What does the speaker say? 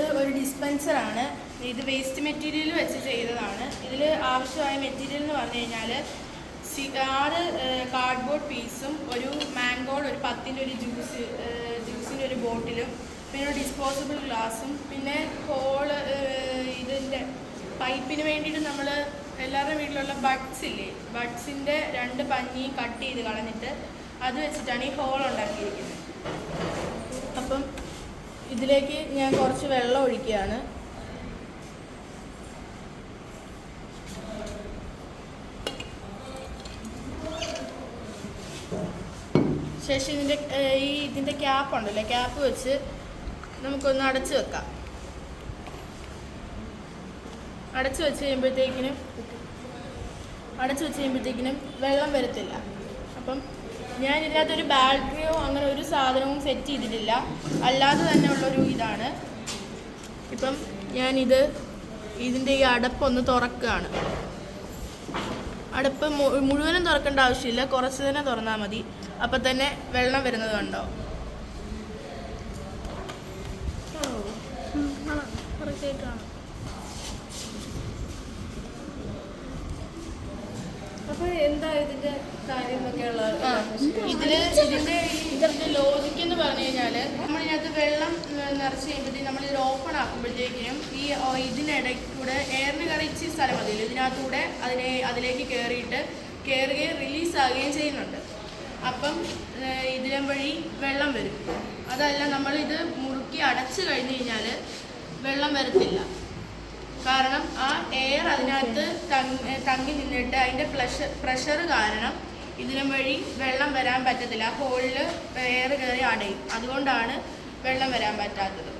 ഇത് ഒരു ഡിസ്പെൻസറാണ്. ഇത് വേസ്റ്റ് മെറ്റീരിയൽ വെച്ച് ചെയ്തതാണ്. ഇതിൽ ആവശ്യമായ മെറ്റീരിയൽ എന്ന് പറഞ്ഞു കഴിഞ്ഞാൽ 6 കാർഡ്ബോർഡ് പീസും ഒരു മാംഗോയുടെ ഒരു 10ൻ്റെ ഒരു ജ്യൂസിൻ്റെ ഒരു ബോട്ടിലും പിന്നെ ഒരു ഡിസ്പോസിബിൾ ഗ്ലാസും പിന്നെ ഇതിൻ്റെ പൈപ്പിന് വേണ്ടിയിട്ട് നമ്മൾ എല്ലാവരുടെ വീട്ടിലുള്ള ബഡ്സ് ഇല്ലേ, ബഡ്സിൻ്റെ 2 പഞ്ഞി കട്ട് ചെയ്ത് കളഞ്ഞിട്ട് അത് വെച്ചിട്ടാണ് ഈ ഹോൾ ഉണ്ടാക്കിയിരിക്കുന്നത്. അപ്പം ഇതിലേക്ക് ഞാൻ കുറച്ച് വെള്ളം ഒഴിക്കുകയാണ്. ശേഷം ഇതിൻ്റെ ക്യാപ്പ് ഉണ്ടല്ലോ, ക്യാപ്പ് വെച്ച് നമുക്കൊന്ന് അടച്ചു വെക്കാം. അടച്ചു വെച്ച് കഴിയുമ്പോഴത്തേക്കിനും വെള്ളം വരത്തില്ല. അപ്പം ഞാൻ ഇതിനകത്തൊരു ബാറ്ററിയോ അങ്ങനെ ഒരു സാധനവും സെറ്റ് ചെയ്തിട്ടില്ല, അല്ലാതെ തന്നെ ഉള്ളൊരു ഇതാണ്. ഇപ്പം ഇതിൻ്റെ ഈ അടപ്പൊന്ന് തുറക്കുകയാണ്. അടപ്പ് മുഴുവനും തുറക്കേണ്ട ആവശ്യമില്ല, കുറച്ച് തന്നെ തുറന്നാൽ മതി. അപ്പം തന്നെ വെള്ളം വരുന്നത് കണ്ടോ? കുറച്ചായിട്ടാണ്. അപ്പോൾ എന്താ ഇതിൻ്റെ കാര്യം എന്നൊക്കെയുള്ള ഇതിൻ്റെ ലോജിക്ക് എന്ന് പറഞ്ഞു കഴിഞ്ഞാൽ നമ്മളിതിനകത്ത് വെള്ളം നിറച്ച് കഴിയുമ്പോഴത്തേക്കും നമ്മളിത് ഓപ്പൺ ആക്കുമ്പോഴത്തേക്കിനും ഇതിനിടയ്ക്കൂടെ എയറിന് കറിച്ച് സ്ഥലം മതിയില്ല, ഇതിനകത്തൂടെ അതിലേക്ക് കയറുകയും റിലീസാകുകയും ചെയ്യുന്നുണ്ട്. അപ്പം ഇതിനെ വഴി വെള്ളം വരും. അതല്ല നമ്മളിത് മുറുക്കി അടച്ചു കഴിഞ്ഞ് കഴിഞ്ഞാൽ വെള്ളം വരത്തില്ല. കാരണം ആ എയർ അതിനകത്ത് തങ്ങി നിന്നിട്ട് അതിൻ്റെ പ്രഷർ കാരണം ഇതിനും വഴി വെള്ളം വരാൻ പറ്റത്തില്ല. ഹോളിൽ എയർ കയറി അടയും. അതുകൊണ്ടാണ് വെള്ളം വരാൻ പറ്റാത്തത്.